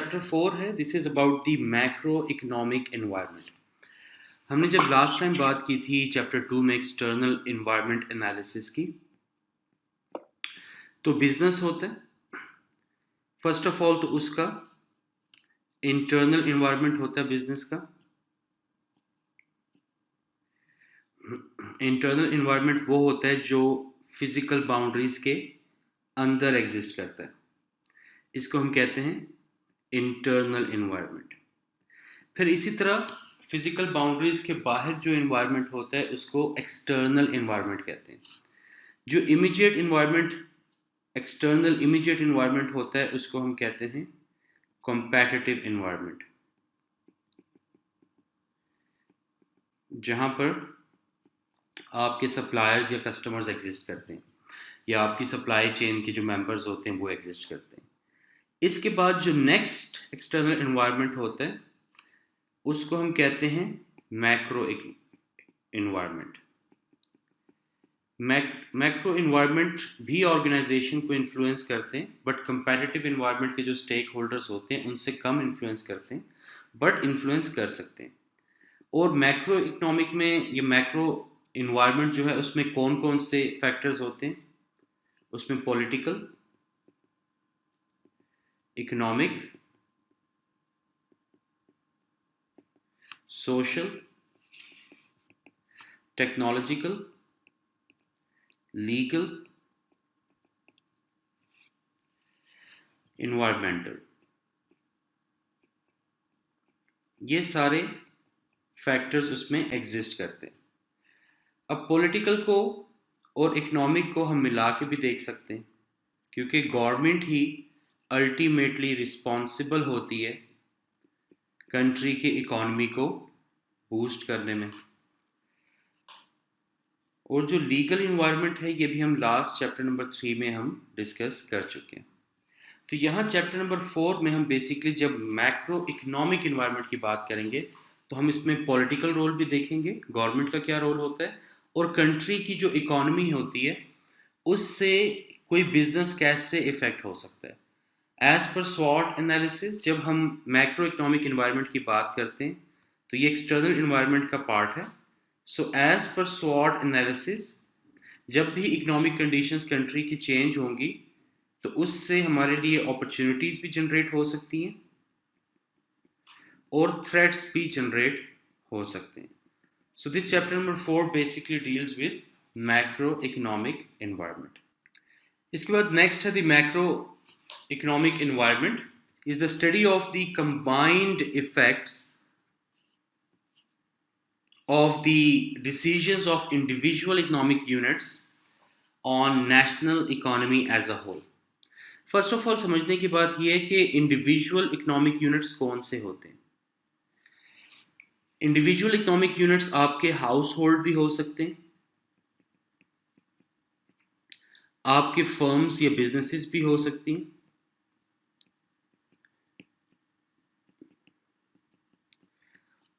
Chapter 4 है, this is about the macro economic environment. हमने जब लास्ट टाइम बात की थी चैप्टर 2 में एक्सटर्नल एनवायरनमेंट एनालिसिस की, तो बिजनेस होता है फर्स्ट ऑफ ऑल, तो उसका इंटरनल एनवायरनमेंट होता है बिजनेस का। इंटरनल एनवायरनमेंट वो होता है जो फिजिकल बाउंड्रीज के अंदर एग्जिस्ट करता है, इसको हम कहते हैं इंटरनल एनवायरनमेंट। फिर इसी तरह फिजिकल बाउंड्रीज के बाहर जो एनवायरनमेंट होता है उसको एक्सटर्नल एनवायरनमेंट कहते हैं। जो immediate environment, external immediate environment होता है उसको हम कहते हैं कॉम्पिटिटिव एनवायरनमेंट, जहां पर आपके सप्लायर्स या कस्टमर्स एग्जिस्ट करते हैं या आपकी सप्लाई चेन के जो मेंबर्स होते हैं वो एग्जिस्ट करते हैं। इसके बाद जो नेक्स्ट एक्सटर्नल एनवायरनमेंट होता है उसको हम कहते हैं मैक्रो एनवायरनमेंट। मैक्रो एनवायरनमेंट भी ऑर्गेनाइजेशन को इन्फ्लुएंस करते हैं, बट कंपैरेटिव एनवायरनमेंट के जो स्टेक होल्डर्स होते हैं उनसे कम इन्फ्लुएंस करते हैं, बट इन्फ्लुएंस कर सकते हैं। और मैक्रो इकोनॉमिक में ये मैक्रो एनवायरनमेंट जो है उसमें कौन कौन से फैक्टर्स होते हैं? उसमें political, economic, social, technological, legal, environmental, ये सारे फैक्टर्स उसमें एग्जिस्ट करते हैं। अब पॉलिटिकल को और इकोनॉमिक को हम मिला के भी देख सकते हैं, क्योंकि गवर्नमेंट ही अल्टीमेटली रिस्पॉन्सिबल होती है कंट्री की इकॉनमी को बूस्ट करने में। और जो लीगल इन्वायरमेंट है ये भी हम लास्ट चैप्टर नंबर 3 में हम डिस्कस कर चुके हैं। तो यहाँ चैप्टर नंबर 4 में हम बेसिकली जब मैक्रो इकोनॉमिक इन्वायरमेंट की बात करेंगे तो हम इसमें पॉलिटिकल रोल भी देखेंगे, गवर्नमेंट का क्या रोल होता है, और कंट्री की जो इकॉनमी होती है उससे कोई बिजनेस कैसे इफेक्ट हो सकता है। एज पर स्वॉट एनालिसिस जब हम मैक्रो इकोनॉमिक इन्वायरमेंट की बात करते हैं तो ये एक्सटर्नल इन्वायरमेंट का पार्ट है। सो एज पर स्वॉट एनालिसिस जब भी इकोनॉमिक कंडीशंस कंट्री की चेंज होंगी तो उससे हमारे लिए अपॉर्चुनिटीज भी जनरेट हो सकती हैं और थ्रेट्स भी जनरेट हो सकते हैं। So this chapter number 4 basically deals with macro economic environment. इसके बाद नेक्स्ट है the macro economic environment is the study of the combined effects of the decisions of individual economic units on national economy as a whole। First of all समझने की बात यह है कि individual economic units कौन से होते हैं। इंडिविजुअल इकोनॉमिक यूनिट्स आपके हाउस होल्ड भी हो सकते हैं, आपके फर्म्स या बिजनेसेस भी हो सकती हैं,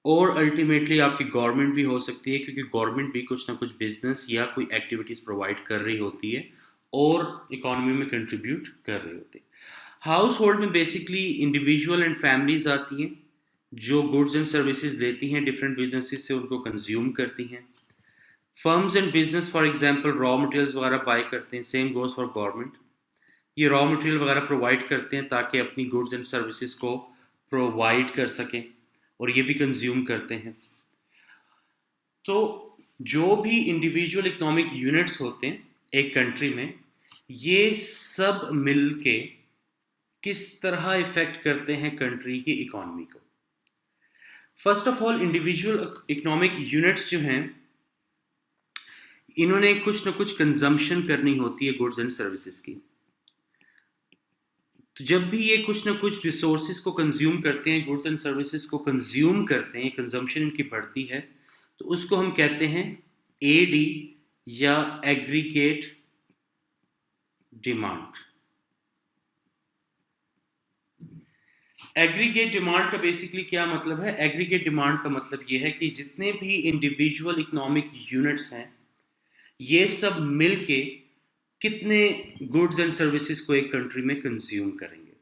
और अल्टीमेटली आपकी गवर्नमेंट भी हो सकती है, क्योंकि गवर्नमेंट भी कुछ ना कुछ बिजनेस या कोई एक्टिविटीज प्रोवाइड कर रही होती है और इकोनॉमी में कंट्रीब्यूट कर रही होती है। हाउस होल्ड में बेसिकली इंडिविजुअल एंड फैमिलीज आती हैं जो गुड्स एंड सर्विसेज लेती हैं डिफरेंट बिजनेसेस से, उनको कंज्यूम करती हैं। Firms and business for example raw materials वगैरह बाय करते हैं, सेम गोज फॉर गवर्नमेंट। ये रॉ मटेरियल वगैरह प्रोवाइड करते हैं ताकि अपनी गुड्स एंड सर्विसेज को प्रोवाइड कर सकें और ये भी कंज्यूम करते हैं। तो जो भी इंडिविजुअल इकोनॉमिक यूनिट्स होते हैं एक कंट्री में, ये सब मिलके किस तरह इफेक्ट करते हैं कंट्री की इकोनॉमी को। First of all individual economic units जो हैं इन्होंने कुछ ना कुछ कंजम्पशन करनी होती है गुड्स एंड सर्विसेज की। तो जब भी ये कुछ ना कुछ रिसोर्सेज को कंज्यूम करते हैं, गुड्स एंड सर्विसेज को कंज्यूम करते हैं, कंजम्पशन इनकी बढ़ती है, तो उसको हम कहते हैं एडी या एग्रीगेट डिमांड। एग्रीगेट डिमांड का बेसिकली क्या मतलब है? एग्रीगेट डिमांड का मतलब ये है कि जितने भी इंडिविजुअल इकोनॉमिक यूनिट्स हैं ये सब मिलके कितने गुड्स एंड सर्विसेज को एक कंट्री में कंज्यूम करेंगे।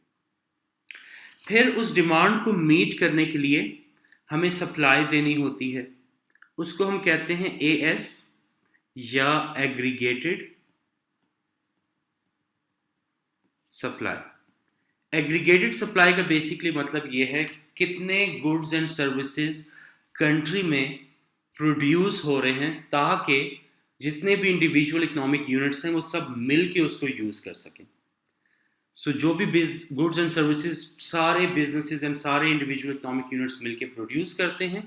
फिर उस डिमांड को मीट करने के लिए हमें सप्लाई देनी होती है, उसको हम कहते हैं एएस या एग्रीगेटेड सप्लाई। एग्रीगेटेड सप्लाई का बेसिकली मतलब ये है कितने गुड्स एंड सर्विसेज कंट्री में प्रोड्यूस हो रहे हैं ताकि जितने भी इंडिविजुअल इकोनॉमिक यूनिट्स हैं वो सब मिल के उसको यूज़ कर सकें। सो जो भी गुड्स एंड सर्विसेज सारे बिजनेसेस एंड सारे इंडिविजुअल इकोनॉमिक यूनिट्स मिलके प्रोड्यूस करते हैं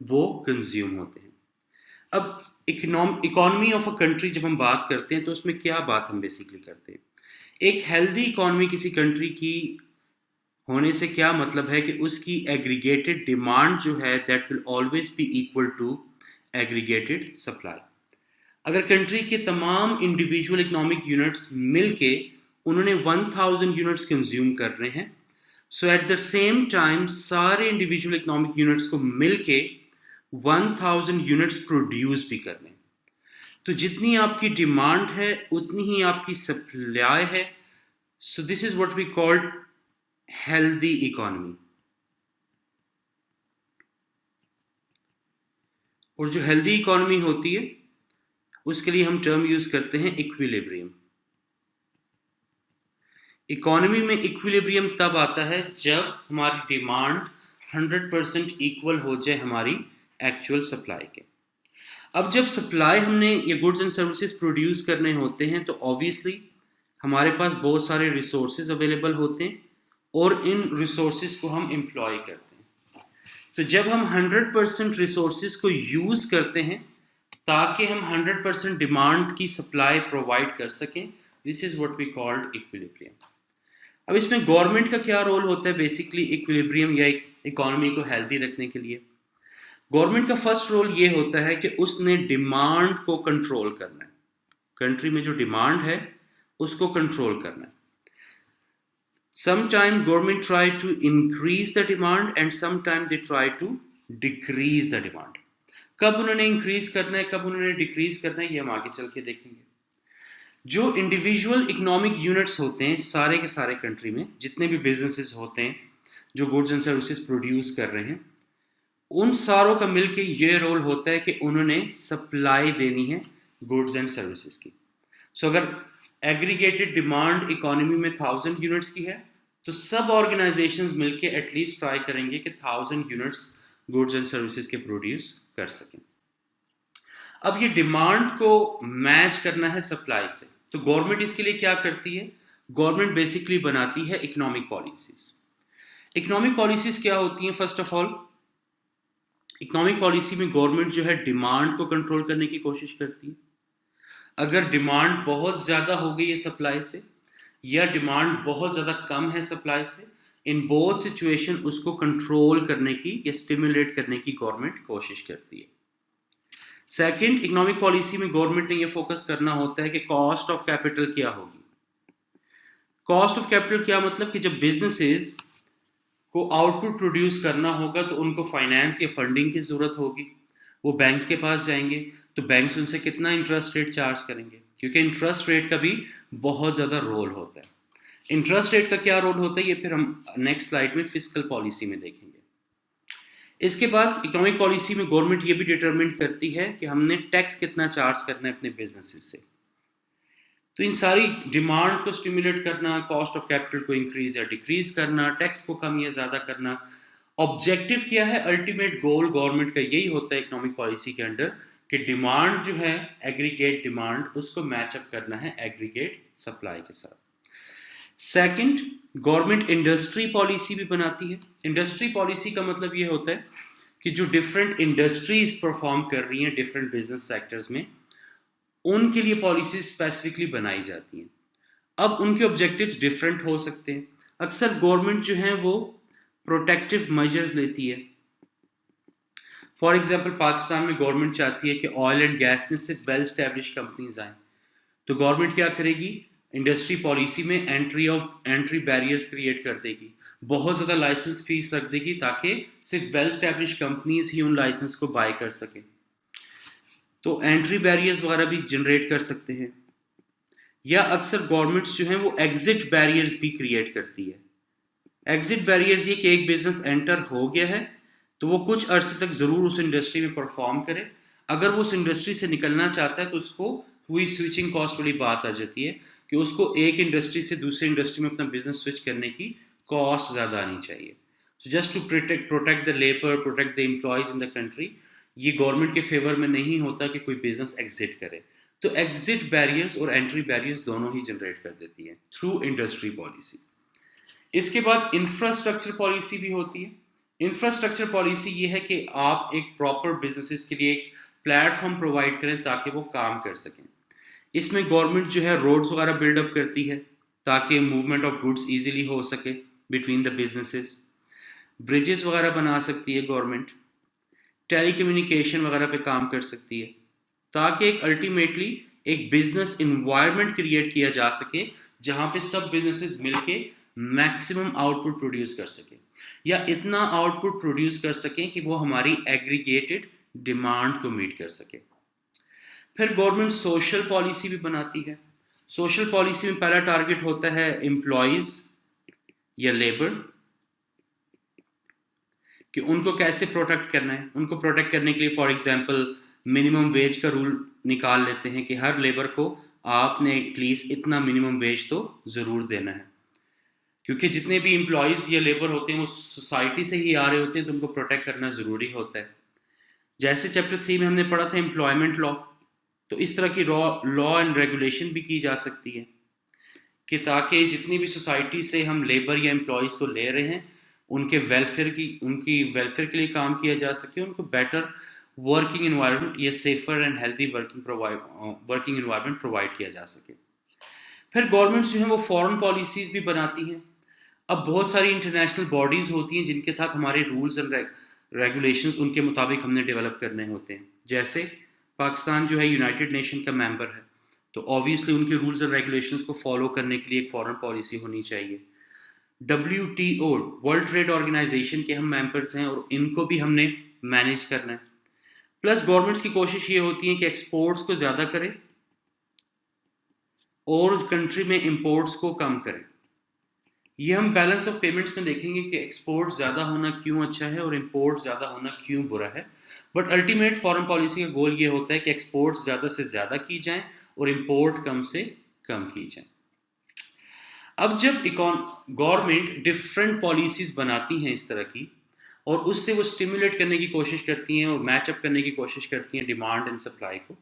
वो कंज्यूम होते हैं। अब इकोनॉमी ऑफ अ कंट्री जब हम बात करते हैं तो उसमें क्या बात हम बेसिकली करते हैं, एक हेल्दी इकोनॉमी किसी कंट्री की होने से क्या मतलब है कि उसकी एग्रीगेटेड डिमांड जो है that will always be equal to aggregated supply. अगर कंट्री के तमाम इंडिविजुअल इकोनॉमिक यूनिट्स मिलके उन्होंने 1000 यूनिट्स कंज्यूम कर रहे हैं, सो एट द सेम टाइम सारे इंडिविजुअल इकोनॉमिक यूनिट्स को मिलके 1000 यूनिट्स प्रोड्यूस भी कर रहे हैं। तो जितनी आपकी डिमांड है उतनी ही आपकी सप्लाई है। So this is what we called healthy economy. और जो हेल्दी इकोनॉमी होती है उसके लिए हम टर्म यूज करते हैं इक्विलिब्रियम। इकोनॉमी में इक्विलिब्रियम तब आता है जब हमारी डिमांड 100% इक्वल हो जाए हमारी एक्चुअल सप्लाई के। अब जब सप्लाई हमने ये गुड्स एंड सर्विसेज प्रोड्यूस करने होते हैं तो ऑब्वियसली हमारे पास बहुत सारे रिसोर्सेज अवेलेबल होते हैं और इन रिसोर्सेज को हम एम्प्लॉय करते हैं। तो जब हम 100% रिसोर्सेज को यूज़ करते हैं ताकि हम 100% डिमांड की सप्लाई प्रोवाइड कर सकें, this is what we called equilibrium. अब इसमें गवर्नमेंट का क्या रोल होता है बेसिकली इक्विलिब्रियम या इकोनॉमी को हेल्दी रखने के लिए? गवर्नमेंट का फर्स्ट रोल ये होता है कि उसने डिमांड को कंट्रोल करना है। कंट्री में जो डिमांड है उसको कंट्रोल करना है। Sometime government try to increase the demand and sometime they try to decrease the demand. कब उन्होंने इंक्रीज करना है कब उन्होंने डिक्रीज करना है ये हम आगे चल के देखेंगे। जो इंडिविजुअल इकोनॉमिक यूनिट्स होते हैं सारे के सारे कंट्री में जितने भी बिजनेसेस होते हैं जो गुड्स एंड सर्विसेज प्रोड्यूस कर रहे हैं उन सारों का मिलके ये रोल होता है कि उन्होंने सप्लाई देनी है गुड्स एंड सर्विसेज की। सो अगर एग्रीगेटेड डिमांड इकोनॉमी में 1000 यूनिट्स की है तो सब ऑर्गेनाइजेशंस मिलके एटलीस्ट ट्राई करेंगे कि 1000 यूनिट्स गुड्स एंड सर्विसेज के प्रोड्यूस कर सकें। अब ये डिमांड को मैच करना है सप्लाई से, तो गवर्नमेंट इसके लिए क्या करती है? गवर्नमेंट बेसिकली बनाती है इकोनॉमिक पॉलिसीज। इकोनॉमिक पॉलिसीज क्या होती हैं? First of all economic policy में गवर्नमेंट जो है डिमांड को कंट्रोल करने की कोशिश करती है। अगर डिमांड बहुत ज़्यादा हो गई है सप्लाई से या डिमांड बहुत ज़्यादा कम है सप्लाई से, इन बोथ सिचुएशन उसको कंट्रोल करने की या स्टिमुलेट करने की गवर्नमेंट कोशिश करती है। सेकंड, इकोनॉमिक पॉलिसी में गवर्नमेंट ने ये फोकस करना होता है कि कॉस्ट ऑफ कैपिटल क्या होगी। कॉस्ट ऑफ कैपिटल क्या मतलब कि जब बिजनेसेस को आउटपुट प्रोड्यूस करना होगा तो उनको फाइनेंस या फंडिंग की ज़रूरत होगी। वो बैंक्स के पास जाएंगे तो बैंक्स उनसे कितना इंटरेस्ट रेट चार्ज करेंगे, क्योंकि इंटरेस्ट रेट का भी बहुत ज़्यादा रोल होता है। इंटरेस्ट रेट का क्या रोल होता है ये फिर हम नेक्स्ट स्लाइड में फिस्कल पॉलिसी में देखेंगे। इसके बाद इकोनॉमिक पॉलिसी में गवर्नमेंट ये भी डिटरमिन करती है कि हमने टैक्स कितना चार्ज करना है अपने बिजनेसेस से। तो इन सारी डिमांड को स्टिमुलेट करना, कॉस्ट ऑफ कैपिटल को इंक्रीज या डिक्रीज करना, टैक्स को कम या ज़्यादा करना, ऑब्जेक्टिव क्या है? अल्टीमेट गोल गवर्नमेंट का यही होता है इकोनॉमिक पॉलिसी के अंडर कि डिमांड जो है एग्रीगेट डिमांड उसको मैचअप करना है एग्रीगेट सप्लाई के साथ। सेकंड, गवर्नमेंट इंडस्ट्री पॉलिसी भी बनाती है। इंडस्ट्री पॉलिसी का मतलब ये होता है कि जो डिफरेंट इंडस्ट्रीज परफॉर्म कर रही हैं डिफरेंट बिजनेस सेक्टर्स में उनके लिए पॉलिसी स्पेसिफिकली बनाई जाती हैं। अब उनके ऑब्जेक्टिव्स डिफरेंट हो सकते हैं। अक्सर गवर्नमेंट जो है वो प्रोटेक्टिव मेजर्स लेती है। फॉर एग्जाम्पल पाकिस्तान में गवर्नमेंट चाहती है कि ऑयल एंड गैस में सिर्फ वेल स्टैब्लिश कंपनीज आएँ, तो गवर्नमेंट क्या करेगी? इंडस्ट्री पॉलिसी में एंट्री बैरियर्स क्रिएट कर देगी, बहुत ज़्यादा लाइसेंस फीस रख देगी ताकि सिर्फ वेल स्टैब्लिश कंपनीज ही उन लाइसेंस को बाय कर सकें। तो एंट्री बैरियर्स वगैरह भी जनरेट कर सकते हैं। या अक्सर गवर्नमेंट्स जो हैं वो एग्जिट बैरियर्स भी क्रिएट करती है। एग्जिट बैरियर्स ये कि एक बिजनेस एंटर हो गया है तो वो कुछ अरसे तक ज़रूर उस इंडस्ट्री में परफॉर्म करे, अगर वो उस इंडस्ट्री से निकलना चाहता है तो उसको हुई स्विचिंग कॉस्ट वाली बात आ जाती है कि उसको एक इंडस्ट्री से दूसरी इंडस्ट्री में अपना बिजनेस स्विच करने की कॉस्ट ज़्यादा आनी चाहिए। So just to protect the labour, protect the employees in the country, ये गवर्नमेंट के फेवर में नहीं होता कि कोई बिजनेस एग्जिट करे। तो एग्जिट बैरियर्स और एंट्री बैरियर्स दोनों ही जनरेट कर देती है थ्रू इंडस्ट्री पॉलिसी। इसके बाद इंफ्रास्ट्रक्चर पॉलिसी भी होती है। इंफ्रास्ट्रक्चर पॉलिसी ये है कि आप एक प्रॉपर बिजनेसेस के लिए एक प्लेटफॉर्म प्रोवाइड करें ताकि वो काम कर सकें। इसमें गवर्नमेंट जो है रोड्स वगैरह बिल्डअप करती है ताकि मूवमेंट ऑफ गुड्स इजीली हो सके बिटवीन द बिजनेसेस। ब्रिजेस वगैरह बना सकती है गवर्नमेंट, टेलीकम्युनिकेशन वगैरह पे काम कर सकती है ताकि एक अल्टीमेटली एक बिजनेस इन्वायरमेंट क्रिएट किया जा सके जहां पे सब बिजनेसेस मिलके मैक्सिमम आउटपुट प्रोड्यूस कर सके या इतना आउटपुट प्रोड्यूस कर सकें कि वो हमारी एग्रीगेटेड डिमांड को मीट कर सके। फिर गवर्नमेंट सोशल पॉलिसी भी बनाती है। सोशल पॉलिसी में पहला टारगेट होता है एम्प्लॉयज या लेबर, कि उनको कैसे प्रोटेक्ट करना है। उनको प्रोटेक्ट करने के लिए फॉर एग्जांपल मिनिमम वेज का रूल निकाल लेते हैं कि हर लेबर को आपने एटलीस्ट इतना मिनिमम वेज तो ज़रूर देना है, क्योंकि जितने भी एम्प्लॉयज़ या लेबर होते हैं वो सोसाइटी से ही आ रहे होते हैं तो उनको प्रोटेक्ट करना ज़रूरी होता है। जैसे चैप्टर 3 में हमने पढ़ा था एम्प्लॉयमेंट लॉ, तो इस तरह की लॉ एंड रेगुलेशन भी की जा सकती है कि ताकि जितनी भी सोसाइटी से हम लेबर या एम्प्लॉयज़ को ले रहे हैं उनकी वेलफेयर के लिए काम किया जा सके, उनको बेटर वर्किंग इन्वायरमेंट या safer and healthy working environment provide किया जा सके। फिर गवर्नमेंट जो है वो फॉरेन पॉलिसीज़ भी बनाती हैं। अब बहुत सारी इंटरनेशनल बॉडीज़ होती हैं जिनके साथ हमारे रूल्स एंड रेगुलेशंस उनके मुताबिक हमने डेवलप करने होते हैं। जैसे पाकिस्तान जो है यूनाइटेड नेशन का मेंबर है, तो ऑब्वियसली उनके रूल्स एंड रेगुलेशंस को फॉलो करने के लिए एक फॉरेन पॉलिसी होनी चाहिए। WTO वर्ल्ड ट्रेड ऑर्गेनाइजेशन के हम मेंबर्स हैं और इनको भी हमने मैनेज करना है। प्लस गवर्नमेंट्स की कोशिश ये होती है कि एक्सपोर्ट्स को ज़्यादा करें और कंट्री में इंपोर्ट्स को कम करें। ये हम बैलेंस ऑफ पेमेंट्स में देखेंगे कि एक्सपोर्ट ज़्यादा होना क्यों अच्छा है और इंपोर्ट ज़्यादा होना क्यों बुरा है। बट अल्टीमेट फॉरेन पॉलिसी का गोल ये होता है कि एक्सपोर्ट ज़्यादा से ज़्यादा की जाएं और इंपोर्ट कम से कम की जाएं। अब जब गवर्नमेंट डिफरेंट पॉलिसीज़ बनाती हैं इस तरह की और उससे वो स्टिमुलेट करने की कोशिश करती हैं और मैचअप करने की कोशिश करती हैं डिमांड एंड सप्लाई को,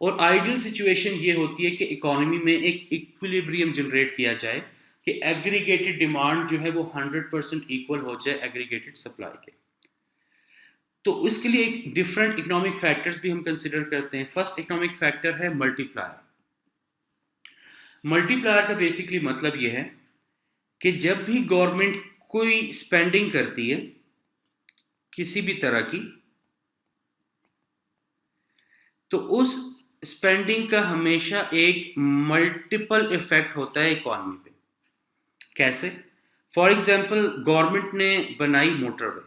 और आइडियल सिचुएशन ये होती है कि इकोनॉमी में एक इक्विलिब्रियम जनरेट किया जाए कि एग्रीगेटेड डिमांड जो है वो 100% इक्वल हो जाए एग्रीगेटेड सप्लाई के। तो इसके लिए एक डिफरेंट इकोनॉमिक फैक्टर्स भी हम कंसिडर करते हैं। फर्स्ट इकोनॉमिक फैक्टर है मल्टीप्लायर। मल्टीप्लायर का बेसिकली मतलब यह है कि जब भी गवर्नमेंट कोई स्पेंडिंग करती है किसी भी तरह की, तो उस स्पेंडिंग का हमेशा एक मल्टीपल इफेक्ट होता है इकोनॉमी पे। कैसे? फॉर एग्जांपल गवर्नमेंट ने बनाई मोटरवे।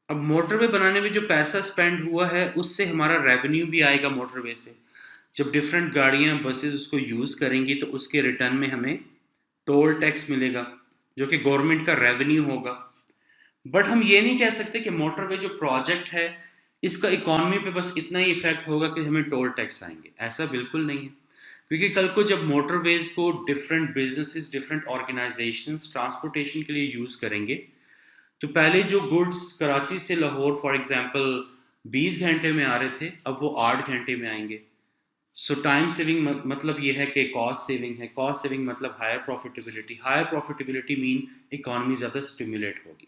अब मोटरवे बनाने में जो पैसा स्पेंड हुआ है उससे हमारा रेवेन्यू भी आएगा मोटरवे से। जब डिफरेंट गाड़ियां बसेस उसको यूज़ करेंगी तो उसके रिटर्न में हमें टोल टैक्स मिलेगा जो कि गवर्नमेंट का रेवेन्यू होगा। बट हम ये नहीं कह सकते कि मोटरवे जो प्रोजेक्ट है इसका इकोनॉमी पे बस इतना ही इफेक्ट होगा कि हमें टोल टैक्स आएंगे। ऐसा बिल्कुल नहीं है, क्योंकि कल को जब मोटरवेज को different businesses, different organisations transportation के लिए यूज़ करेंगे, तो पहले जो गुड्स कराची से लाहौर फॉर एग्जांपल 20 घंटे में आ रहे थे, अब वो 8 घंटे में आएंगे। सो टाइम सेविंग मतलब ये है कि कॉस्ट सेविंग है। कॉस्ट सेविंग मतलब higher profitability. Higher profitability mean economy ज़्यादा स्टिमुलेट होगी।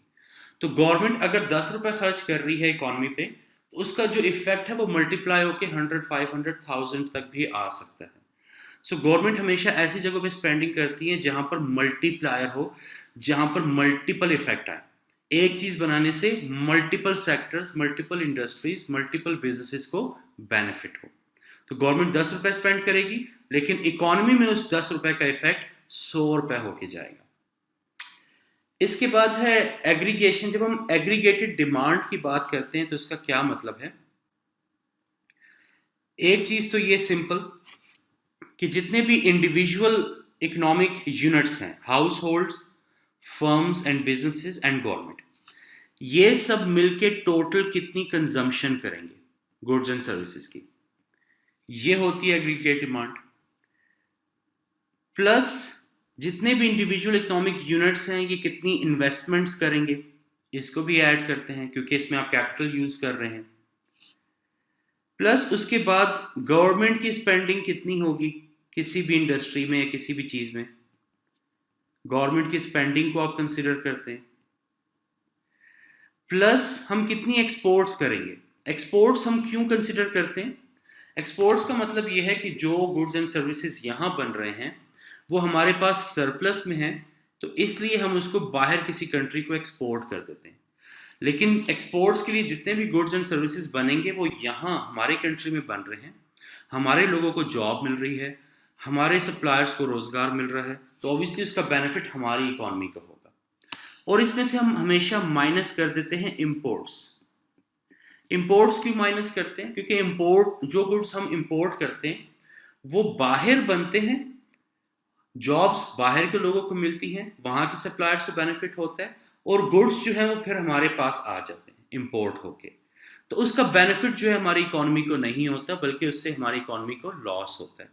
तो गवर्नमेंट अगर 10 रुपये खर्च कर रही है इकोनॉमी पे, तो उसका जो इफेक्ट है वो मल्टीप्लाई होकर 100, 500, 1000 तक भी आ सकता है। सो गवर्नमेंट हमेशा ऐसी जगहों पे स्पेंडिंग करती है जहां पर मल्टीप्लायर हो, जहां पर मल्टीपल इफेक्ट आए। एक चीज बनाने से multiple sectors, multiple industries, multiple businesses को बेनिफिट हो। तो गवर्नमेंट 10 रुपए स्पेंड करेगी, लेकिन इकोनॉमी में उस 10 रुपए का इफेक्ट 100 रुपए होके जाएगा। इसके बाद है एग्रीगेशन। जब हम एग्रीगेटेड डिमांड की बात करते हैं तो इसका क्या मतलब है? एक चीज तो ये सिंपल कि जितने भी इंडिविजुअल इकोनॉमिक यूनिट्स हैं, house holds, firms and businesses and government, ये सब मिलके टोटल कितनी कंजम्पशन करेंगे गुड्स एंड सर्विसेज की, ये होती है एग्रीगेट डिमांड। प्लस जितने भी इंडिविजुअल इकोनॉमिक यूनिट्स हैं ये कितनी इन्वेस्टमेंट्स करेंगे, इसको भी ऐड करते हैं क्योंकि इसमें आप कैपिटल यूज कर रहे हैं। प्लस उसके बाद गवर्नमेंट की स्पेंडिंग कितनी होगी किसी भी इंडस्ट्री में या किसी भी चीज में, गवर्नमेंट की स्पेंडिंग को आप कंसिडर करते हैं। प्लस हम कितनी एक्सपोर्ट्स करेंगे, एक्सपोर्ट्स हम क्यों कंसिडर करते हैं, एक्सपोर्ट्स का मतलब यह है कि जो गुड्स एंड सर्विसेज यहाँ बन रहे हैं वो हमारे पास सरप्लस में है, तो इसलिए हम उसको बाहर किसी कंट्री को एक्सपोर्ट कर देते हैं। लेकिन एक्सपोर्ट्स के लिए जितने भी गुड्स एंड सर्विसेज बनेंगे वो यहाँ हमारे कंट्री में बन रहे हैं, हमारे लोगों को जॉब मिल रही है, हमारे सप्लायर्स को रोजगार मिल रहा है, तो ऑब्वियसली उसका बेनिफिट हमारी इकोनॉमी का होगा। और इसमें से हम हमेशा माइनस कर देते हैं इंपोर्ट्स। इंपोर्ट्स क्यों माइनस करते हैं, क्योंकि इंपोर्ट जो गुड्स हम इंपोर्ट करते हैं वो बाहर बनते हैं, जॉब्स बाहर के लोगों को मिलती हैं, वहां के सप्लायर्स को बेनिफिट होता है, और गुड्स जो है वो फिर हमारे पास आ जाते हैं इंपोर्ट होके, तो उसका बेनिफिट जो है हमारी इकोनॉमी को नहीं होता बल्कि उससे हमारी इकोनॉमी को लॉस होता है।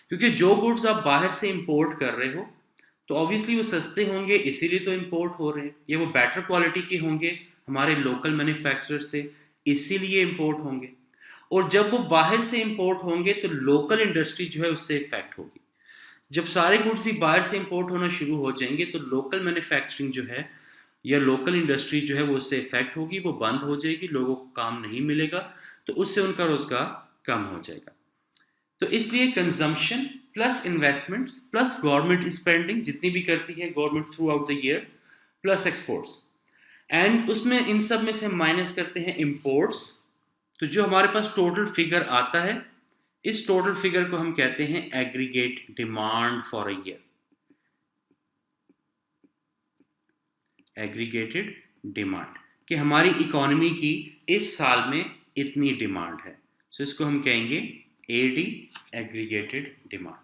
क्योंकि जो गुड्स आप बाहर से इंपोर्ट कर रहे हो तो ऑब्वियसली वो सस्ते होंगे, इसीलिए तो इंपोर्ट हो रहे हैं, या वो बेटर क्वालिटी के होंगे हमारे लोकल मैन्युफैक्चरर से, इसीलिए इंपोर्ट होंगे। और जब वो बाहर से इंपोर्ट होंगे तो लोकल इंडस्ट्री जो है उससे इफेक्ट होगी। जब सारे गुड्स ही बाहर से इंपोर्ट होना शुरू हो जाएंगे तो लोकल मैन्युफैक्चरिंग जो है या लोकल इंडस्ट्री जो है वो उससे इफेक्ट होगी, वो बंद हो जाएगी, लोगों को काम नहीं मिलेगा, तो उससे उनका रोजगार कम हो जाएगा। तो इसलिए consumption plus investments plus government spending जितनी भी करती है government through out the year plus exports, and उसमें इन सब में से माइनस करते हैं इंपोर्ट्स, तो जो हमारे पास टोटल फिगर आता है इस टोटल फिगर को हम कहते हैं aggregate demand for a year, aggregated demand, कि हमारी इकोनॉमी की इस साल में इतनी डिमांड है, तो इसको हम कहेंगे एडी, एग्रीगेटेड डिमांड।